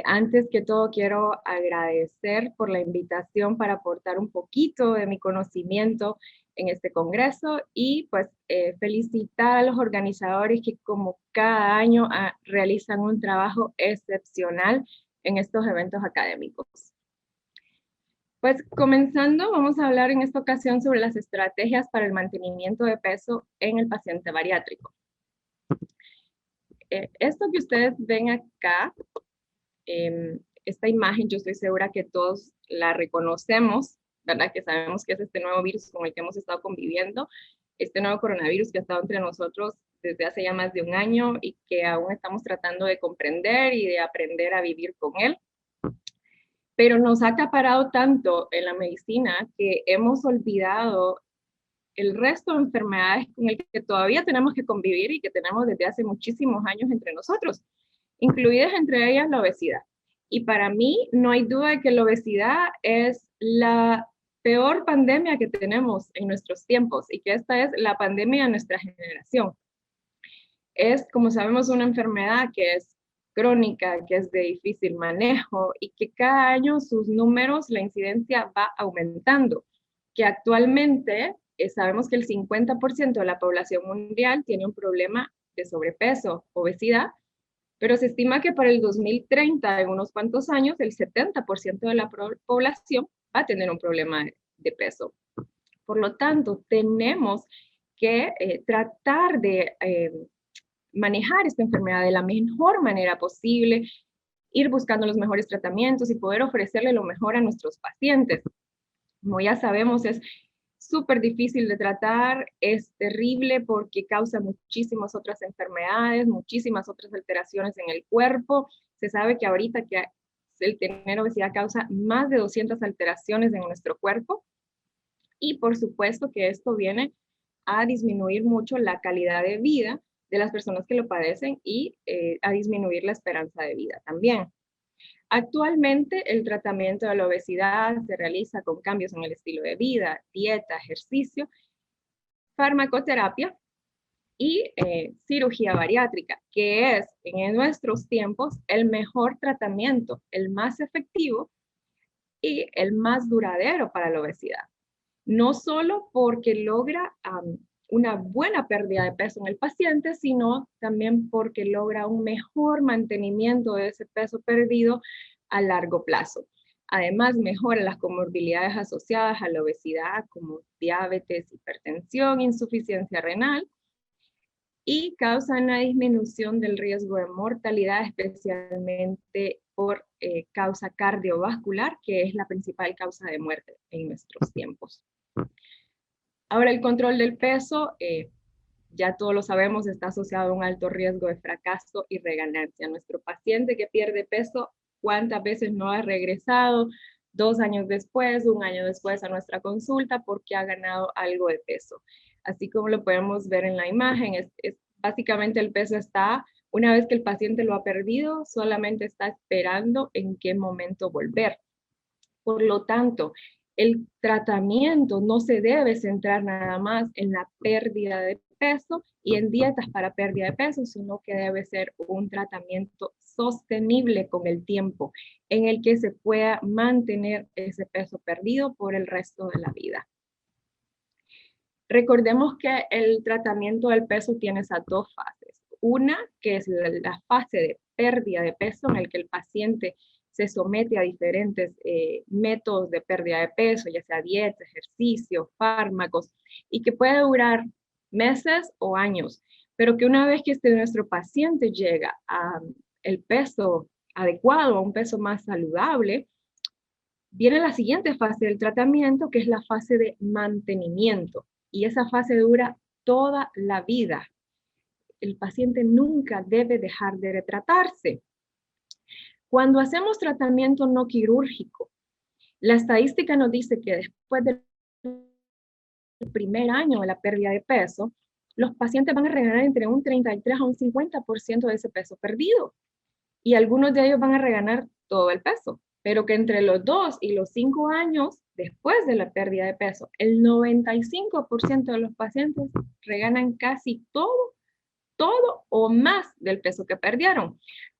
Antes que todo, quiero agradecer por la invitación para aportar un poquito de mi conocimiento en este congreso y pues felicitar a los organizadores que como cada año realizan un trabajo excepcional en estos eventos académicos. Pues comenzando, vamos a hablar en esta ocasión sobre las estrategias para el mantenimiento de peso en el paciente bariátrico. Esto que ustedes ven acá, esta imagen, yo estoy segura que todos la reconocemos, ¿verdad? Que sabemos que es este nuevo virus con el que hemos estado conviviendo, este nuevo coronavirus que ha estado entre nosotros desde hace ya más de un año y que aún estamos tratando de comprender y de aprender a vivir con él. Pero nos ha acaparado tanto en la medicina que hemos olvidado el resto de enfermedades con el que todavía tenemos que convivir y que tenemos desde hace muchísimos años entre nosotros, incluidas entre ellas la obesidad. Y para mí no hay duda de que la obesidad es la peor pandemia que tenemos en nuestros tiempos y que esta es la pandemia de nuestra generación. Es, como sabemos, una enfermedad que es crónica, que es de difícil manejo y que cada año sus números, la incidencia va aumentando, que actualmente sabemos que el 50% de la población mundial tiene un problema de sobrepeso, obesidad, pero se estima que para el 2030, en unos cuantos años, el 70% de la población va a tener un problema de peso. Por lo tanto, tenemos que tratar de manejar esta enfermedad de la mejor manera posible, ir buscando los mejores tratamientos y poder ofrecerle lo mejor a nuestros pacientes. Como ya sabemos, es súper difícil de tratar, es terrible porque causa muchísimas otras enfermedades, muchísimas otras alteraciones en el cuerpo. Se sabe que ahorita que el tener obesidad causa más de 200 alteraciones en nuestro cuerpo y por supuesto que esto viene a disminuir mucho la calidad de vida de las personas que lo padecen y a disminuir la esperanza de vida también. Actualmente el tratamiento de la obesidad se realiza con cambios en el estilo de vida, dieta, ejercicio, farmacoterapia y cirugía bariátrica, que es en nuestros tiempos el mejor tratamiento, el más efectivo y el más duradero para la obesidad. No solo porque logra una buena pérdida de peso en el paciente, sino también porque logra un mejor mantenimiento de ese peso perdido a largo plazo. Además, mejora las comorbilidades asociadas a la obesidad, como diabetes, hipertensión, insuficiencia renal, y causa una disminución del riesgo de mortalidad, especialmente por causa cardiovascular, que es la principal causa de muerte en nuestros tiempos. Ahora, el control del peso, ya todos lo sabemos, está asociado a un alto riesgo de fracaso y reganancia. Nuestro paciente que pierde peso, ¿cuántas veces no ha regresado 2 años después, 1 año después a nuestra consulta porque ha ganado algo de peso? Así como lo podemos ver en la imagen, básicamente el peso está, una vez que el paciente lo ha perdido, solamente está esperando en qué momento volver. Por lo tanto, el tratamiento no se debe centrar nada más en la pérdida de peso y en dietas para pérdida de peso, sino que debe ser un tratamiento sostenible con el tiempo, en el que se pueda mantener ese peso perdido por el resto de la vida. Recordemos que el tratamiento del peso tiene esas 2 fases. Una, que es la fase de pérdida de peso, en el que el paciente se somete a diferentes métodos de pérdida de peso, ya sea dieta, ejercicio, fármacos, y que puede durar meses o años, pero que una vez que nuestro paciente llega a el peso adecuado, a un peso más saludable, viene la siguiente fase del tratamiento, que es la fase de mantenimiento, y esa fase dura toda la vida. El paciente nunca debe dejar de tratarse. Cuando hacemos tratamiento no quirúrgico, la estadística nos dice que después del primer año de la pérdida de peso, los pacientes van a reganar entre un 33 a un 50% de ese peso perdido. Y algunos de ellos van a reganar todo el peso, pero que entre los 2 y los 5 años después de la pérdida de peso, el 95% de los pacientes reganan casi todo o más del peso que perdieron.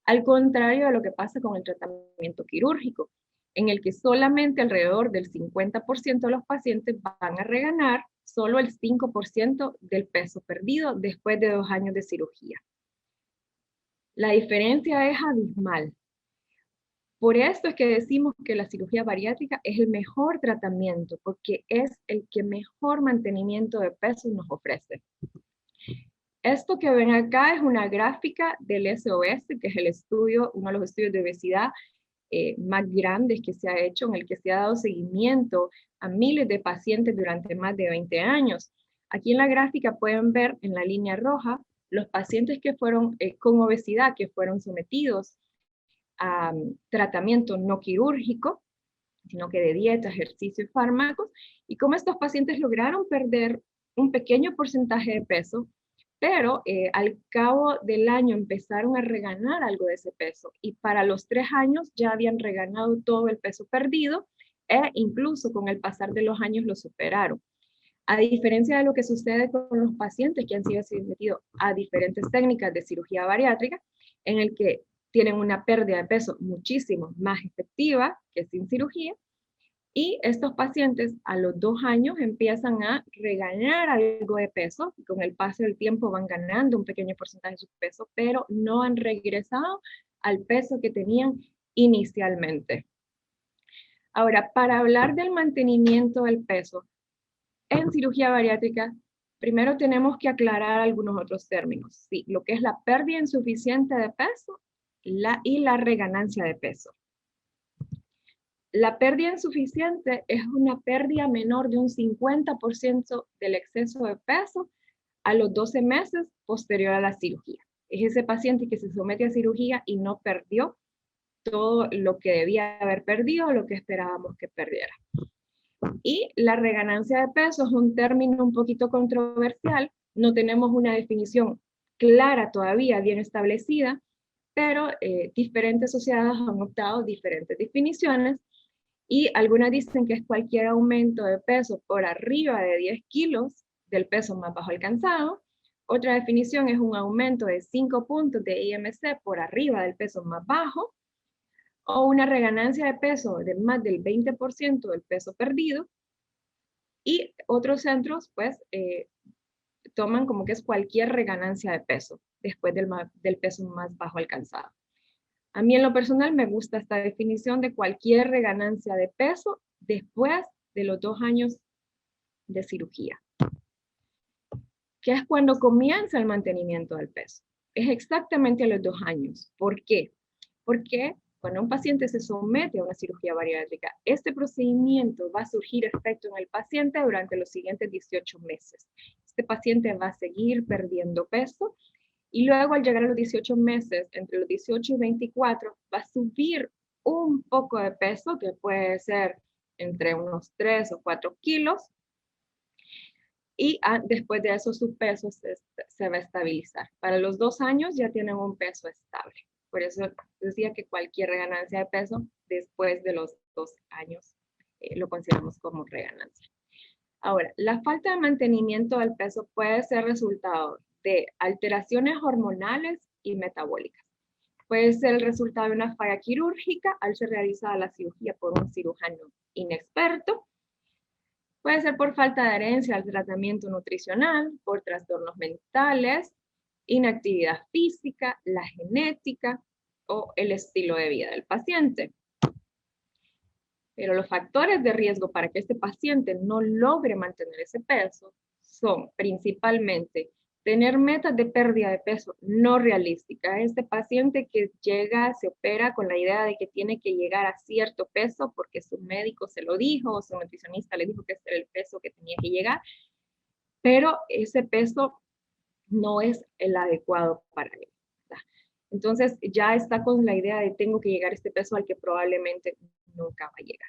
al contrario de lo que pasa con el tratamiento quirúrgico, en el que solamente alrededor del 50% de los pacientes van a reganar solo el 5% del peso perdido después de 2 años de cirugía. La diferencia es abismal. Por esto es que decimos que la cirugía bariátrica es el mejor tratamiento, porque es el que mejor mantenimiento de peso nos ofrece. Esto que ven acá es una gráfica del SOS, que es el estudio, uno de los estudios de obesidad más grandes que se ha hecho, en el que se ha dado seguimiento a miles de pacientes durante más de 20 años. Aquí en la gráfica pueden ver en la línea roja los pacientes que fueron con obesidad, que fueron sometidos a tratamiento no quirúrgico, sino que de dieta, ejercicio y fármacos, y cómo estos pacientes lograron perder un pequeño porcentaje de peso, pero al cabo del año empezaron a reganar algo de ese peso, y para los 3 años ya habían reganado todo el peso perdido, e incluso con el pasar de los años lo superaron. A diferencia de lo que sucede con los pacientes que han sido sometidos a diferentes técnicas de cirugía bariátrica, en el que tienen una pérdida de peso muchísimo más efectiva que sin cirugía, y estos pacientes a los 2 años empiezan a reganar algo de peso, y con el paso del tiempo van ganando un pequeño porcentaje de su peso, pero no han regresado al peso que tenían inicialmente. Ahora, para hablar del mantenimiento del peso, en cirugía bariátrica, primero tenemos que aclarar algunos otros términos. Sí, lo que es la pérdida insuficiente de peso y la reganancia de peso. La pérdida insuficiente es una pérdida menor de un 50% del exceso de peso a los 12 meses posterior a la cirugía. Es ese paciente que se somete a cirugía y no perdió todo lo que debía haber perdido o lo que esperábamos que perdiera. Y la reganancia de peso es un término un poquito controversial, no tenemos una definición clara todavía, bien establecida, pero diferentes sociedades han optado diferentes definiciones, y algunas dicen que es cualquier aumento de peso por arriba de 10 kilos del peso más bajo alcanzado. Otra definición es un aumento de 5 puntos de IMC por arriba del peso más bajo, o una reganancia de peso de más del 20% del peso perdido. Y otros centros, pues, toman como que es cualquier reganancia de peso después del peso más bajo alcanzado. A mí en lo personal me gusta esta definición de cualquier reganancia de peso después de los 2 años de cirugía, que es cuando comienza el mantenimiento del peso. Es exactamente a los 2 años. ¿Por qué? Porque cuando un paciente se somete a una cirugía bariátrica, este procedimiento va a surgir efecto en el paciente durante los siguientes 18 meses. Este paciente va a seguir perdiendo peso, y luego al llegar a los 18 meses, entre los 18 y 24, va a subir un poco de peso, que puede ser entre unos 3 o 4 kilos, y después de eso su peso se va a estabilizar. Para los 2 años ya tienen un peso estable. Por eso decía que cualquier reganancia de peso después de los 2 años lo consideramos como reganancia. Ahora, la falta de mantenimiento del peso puede ser resultado de alteraciones hormonales y metabólicas. Puede ser el resultado de una falla quirúrgica al ser realizada la cirugía por un cirujano inexperto. Puede ser por falta de adherencia al tratamiento nutricional, por trastornos mentales, inactividad física, la genética o el estilo de vida del paciente. Pero los factores de riesgo para que este paciente no logre mantener ese peso son principalmente tener metas de pérdida de peso no realisticas. Este paciente que llega, se opera con la idea de que tiene que llegar a cierto peso porque su médico se lo dijo o su nutricionista le dijo que ese era el peso que tenía que llegar, pero ese peso no es el adecuado para él. Entonces ya está con la idea de tengo que llegar a este peso al que probablemente nunca va a llegar.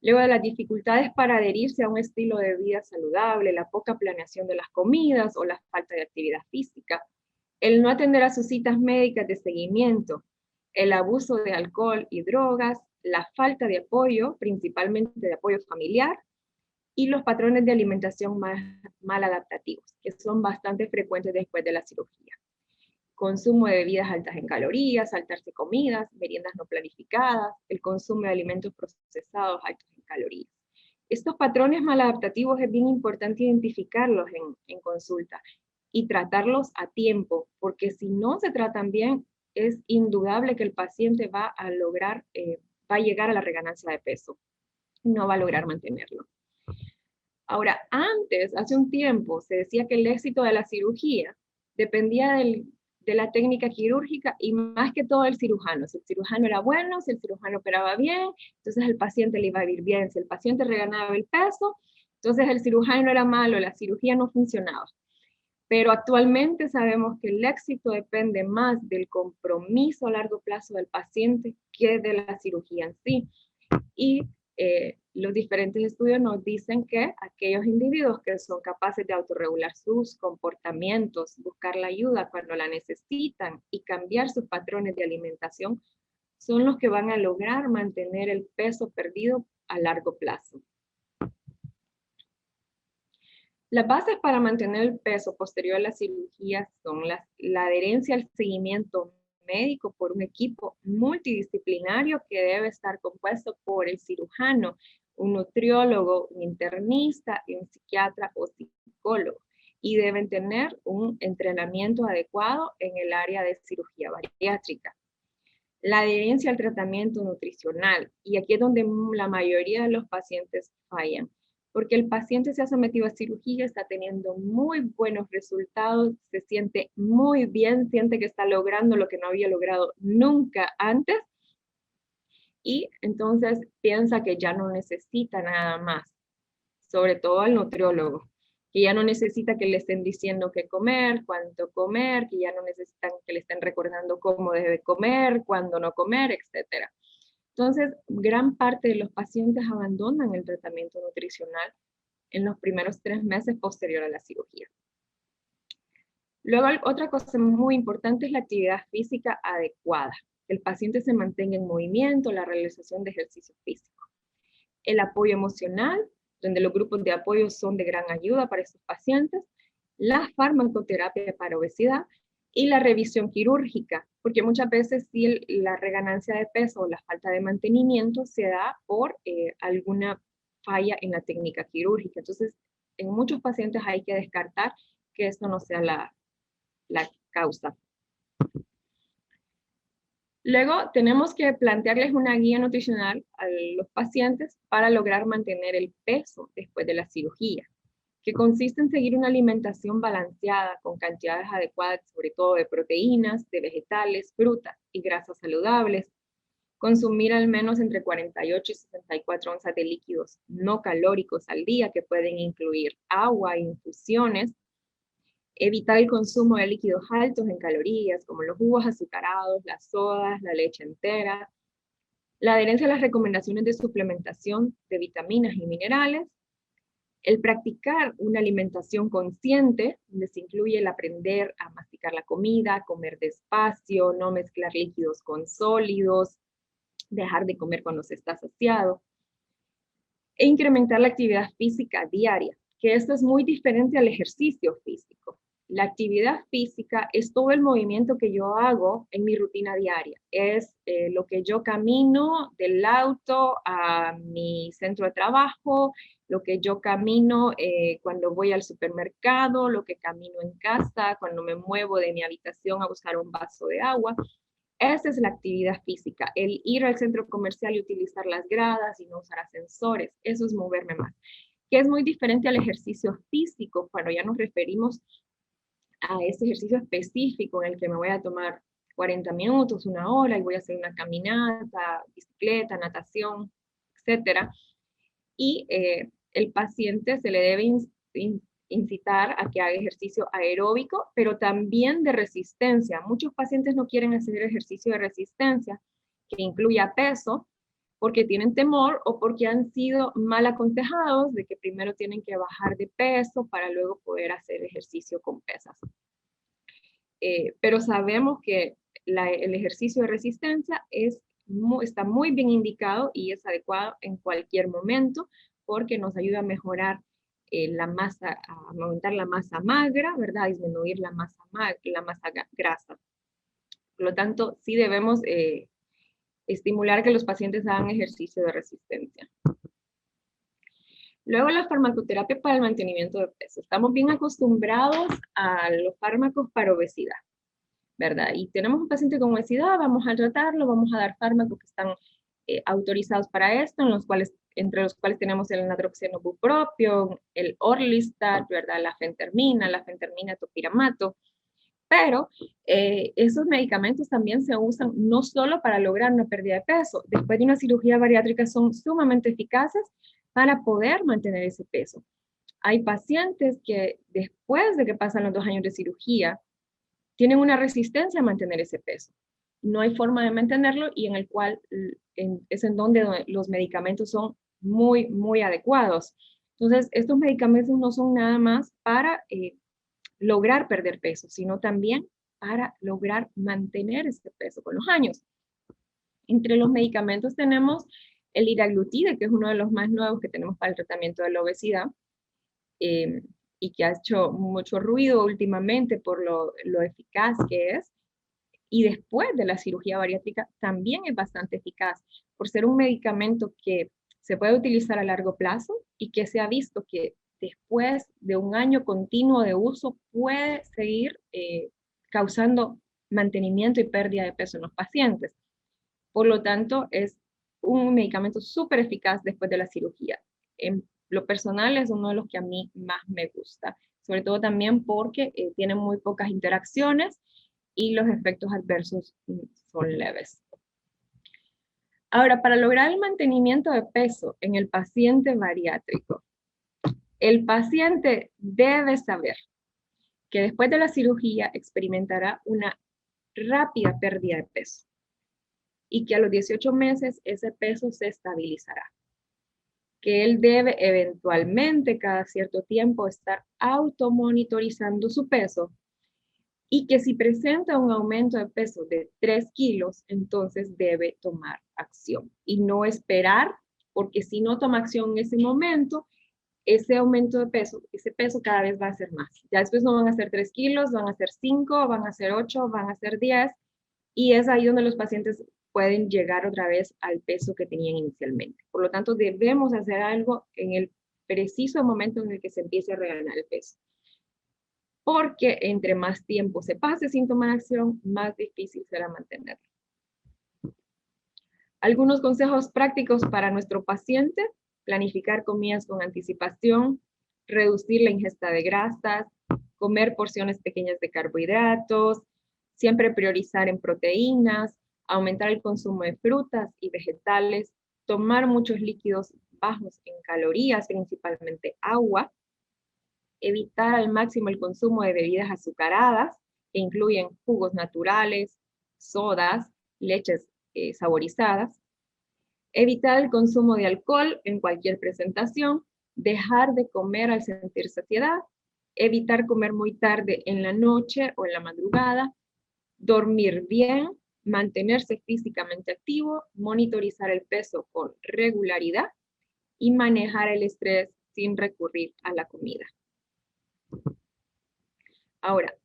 Luego de las dificultades para adherirse a un estilo de vida saludable, la poca planeación de las comidas o la falta de actividad física, el no atender a sus citas médicas de seguimiento, el abuso de alcohol y drogas, la falta de apoyo, principalmente de apoyo familiar, y los patrones de alimentación mal adaptativos, que son bastante frecuentes después de la cirugía. consumo de bebidas altas en calorías, saltarse comidas, meriendas no planificadas, el consumo de alimentos procesados altos en calorías. Estos patrones maladaptativos es bien importante identificarlos en consulta y tratarlos a tiempo, porque si no se tratan bien, es indudable que el paciente va a lograr, va a llegar a la reganancia de peso, no va a lograr mantenerlo. Ahora, antes, hace un tiempo, se decía que el éxito de la cirugía dependía de la técnica quirúrgica y más que todo del cirujano. Si el cirujano era bueno, si el cirujano operaba bien, entonces el paciente le iba a ir bien. Si el paciente reganaba el peso, entonces el cirujano era malo, la cirugía no funcionaba. Pero actualmente sabemos que el éxito depende más del compromiso a largo plazo del paciente que de la cirugía en sí. Y los diferentes estudios nos dicen que aquellos individuos que son capaces de autorregular sus comportamientos, buscar la ayuda cuando la necesitan y cambiar sus patrones de alimentación, son los que van a lograr mantener el peso perdido a largo plazo. Las bases para mantener el peso posterior a la cirugía son la adherencia al seguimiento médico por un equipo multidisciplinario que debe estar compuesto por el cirujano, un nutriólogo, un internista, un psiquiatra o psicólogo. Y deben tener un entrenamiento adecuado en el área de cirugía bariátrica. La adherencia al tratamiento nutricional. Y aquí es donde la mayoría de los pacientes fallan, porque el paciente se ha sometido a cirugía, está teniendo muy buenos resultados, se siente muy bien, siente que está logrando lo que no había logrado nunca antes, y entonces piensa que ya no necesita nada más, sobre todo al nutriólogo, que ya no necesita que le estén diciendo qué comer, cuánto comer, que ya no necesitan que le estén recordando cómo debe comer, cuándo no comer, etc. Entonces, gran parte de los pacientes abandonan el tratamiento nutricional en los primeros 3 meses posterior a la cirugía. Luego, otra cosa muy importante es la actividad física adecuada. Que el paciente se mantenga en movimiento, la realización de ejercicio físico. El apoyo emocional, donde los grupos de apoyo son de gran ayuda para estos pacientes. La farmacoterapia para obesidad y la revisión quirúrgica, porque muchas veces sí la reganancia de peso o la falta de mantenimiento se da por alguna falla en la técnica quirúrgica. Entonces, en muchos pacientes hay que descartar que esto no sea la causa. Luego tenemos que plantearles una guía nutricional a los pacientes para lograr mantener el peso después de la cirugía, que consiste en seguir una alimentación balanceada con cantidades adecuadas, sobre todo de proteínas, de vegetales, frutas y grasas saludables, consumir al menos entre 48 y 64 onzas de líquidos no calóricos al día, que pueden incluir agua, infusiones, evitar el consumo de líquidos altos en calorías, como los jugos azucarados, las sodas, la leche entera, la adherencia a las recomendaciones de suplementación de vitaminas y minerales, el practicar una alimentación consciente, donde se incluye el aprender a masticar la comida, comer despacio, no mezclar líquidos con sólidos, dejar de comer cuando se está saciado, e incrementar la actividad física diaria, que esto es muy diferente al ejercicio físico. La actividad física es todo el movimiento que yo hago en mi rutina diaria. Es lo que yo camino del auto a mi centro de trabajo, lo que yo camino cuando voy al supermercado, lo que camino en casa, cuando me muevo de mi habitación a buscar un vaso de agua. Esa es la actividad física, el ir al centro comercial y utilizar las gradas y no usar ascensores. Eso es moverme más, que es muy diferente al ejercicio físico, cuando ya nos referimos a ese ejercicio específico en el que me voy a tomar 40 minutos, 1 hora, y voy a hacer una caminata, bicicleta, natación, etc. Y el paciente se le debe incitar a que haga ejercicio aeróbico, pero también de resistencia. Muchos pacientes no quieren hacer ejercicio de resistencia, que incluya peso, porque tienen temor o porque han sido mal aconsejados de que primero tienen que bajar de peso para luego poder hacer ejercicio con pesas. Pero sabemos que el ejercicio de resistencia está muy bien indicado y es adecuado en cualquier momento porque nos ayuda a mejorar la masa, a aumentar la masa magra, ¿verdad? Disminuir la masa grasa. Por lo tanto, sí debemos estimular que los pacientes hagan ejercicio de resistencia. Luego la farmacoterapia para el mantenimiento de peso. Estamos bien acostumbrados a los fármacos para obesidad, ¿verdad? Y tenemos un paciente con obesidad, vamos a tratarlo, vamos a dar fármacos que están autorizados para esto, entre los cuales tenemos el nadroxeno bupropión, el Orlistat, ¿verdad? La fentermina, topiramato. Pero esos medicamentos también se usan no solo para lograr una pérdida de peso. Después de una cirugía bariátrica son sumamente eficaces para poder mantener ese peso. Hay pacientes que después de que pasan los 2 años de cirugía, tienen una resistencia a mantener ese peso. No hay forma de mantenerlo y en el cual es en donde los medicamentos son muy, muy adecuados. Entonces, estos medicamentos no son nada más para lograr perder peso, sino también para lograr mantener ese peso con los años. Entre los medicamentos tenemos el liraglutide, que es uno de los más nuevos que tenemos para el tratamiento de la obesidad, y que ha hecho mucho ruido últimamente por lo eficaz que es. Y después de la cirugía bariátrica también es bastante eficaz, por ser un medicamento que se puede utilizar a largo plazo y que se ha visto que después de un año continuo de uso puede seguir causando mantenimiento y pérdida de peso en los pacientes. Por lo tanto, es un medicamento súper eficaz después de la cirugía. En lo personal es uno de los que a mí más me gusta, sobre todo también porque tiene muy pocas interacciones y los efectos adversos son leves. Ahora, para lograr el mantenimiento de peso en el paciente bariátrico, el paciente debe saber que después de la cirugía experimentará una rápida pérdida de peso y que a los 18 meses ese peso se estabilizará. Que él debe eventualmente cada cierto tiempo estar automonitorizando su peso y que si presenta un aumento de peso de 3 kilos, entonces debe tomar acción y no esperar, porque si no toma acción en ese momento, ese aumento de peso, ese peso cada vez va a ser más. Ya después no van a ser 3 kilos, van a ser 5, van a ser 8, van a ser 10, y es ahí donde los pacientes pueden llegar otra vez al peso que tenían inicialmente. Por lo tanto, debemos hacer algo en el preciso momento en el que se empiece a reganar el peso. Porque entre más tiempo se pase sin tomar acción, más difícil será mantenerlo. Algunos consejos prácticos para nuestro paciente: planificar comidas con anticipación, reducir la ingesta de grasas, comer porciones pequeñas de carbohidratos, siempre priorizar en proteínas, aumentar el consumo de frutas y vegetales, tomar muchos líquidos bajos en calorías, principalmente agua, evitar al máximo el consumo de bebidas azucaradas, que incluyen jugos naturales, sodas, leches saborizadas, evitar el consumo de alcohol en cualquier presentación, dejar de comer al sentir saciedad, evitar comer muy tarde en la noche o en la madrugada, dormir bien, mantenerse físicamente activo, monitorizar el peso con regularidad y manejar el estrés sin recurrir a la comida. Ahora,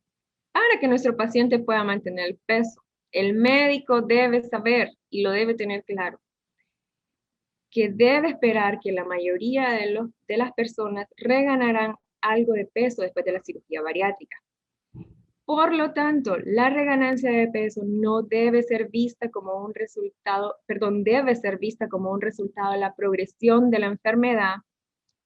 para que nuestro paciente pueda mantener el peso, el médico debe saber y lo debe tener claro, que debe esperar que la mayoría de las personas reganarán algo de peso después de la cirugía bariátrica. Por lo tanto, la reganancia de peso no debe ser vista como un resultado, debe ser vista como un resultado de la progresión de la enfermedad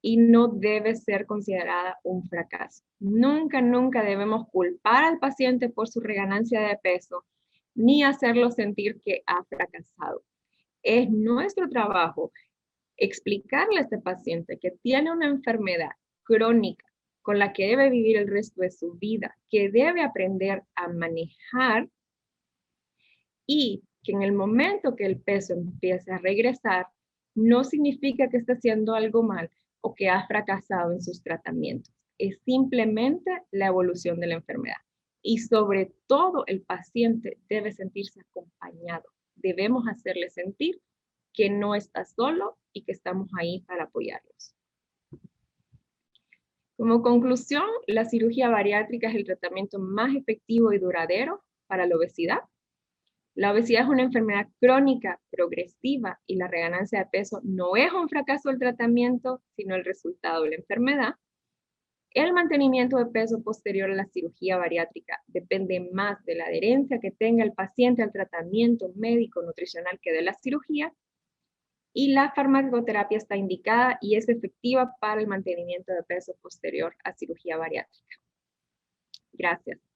y no debe ser considerada un fracaso. Nunca, nunca debemos culpar al paciente por su reganancia de peso, ni hacerlo sentir que ha fracasado. Es nuestro trabajo explicarle a este paciente que tiene una enfermedad crónica con la que debe vivir el resto de su vida, que debe aprender a manejar y que en el momento que el peso empiece a regresar, no significa que esté haciendo algo mal o que ha fracasado en sus tratamientos. Es simplemente la evolución de la enfermedad. Y sobre todo el paciente debe sentirse acompañado. Debemos hacerle sentir que no está solo y que estamos ahí para apoyarlos. Como conclusión, la cirugía bariátrica es el tratamiento más efectivo y duradero para la obesidad. La obesidad es una enfermedad crónica, progresiva, y la reganancia de peso no es un fracaso del tratamiento, sino el resultado de la enfermedad. El mantenimiento de peso posterior a la cirugía bariátrica depende más de la adherencia que tenga el paciente al tratamiento médico nutricional que de la cirugía, y la farmacoterapia está indicada y es efectiva para el mantenimiento de peso posterior a cirugía bariátrica. Gracias.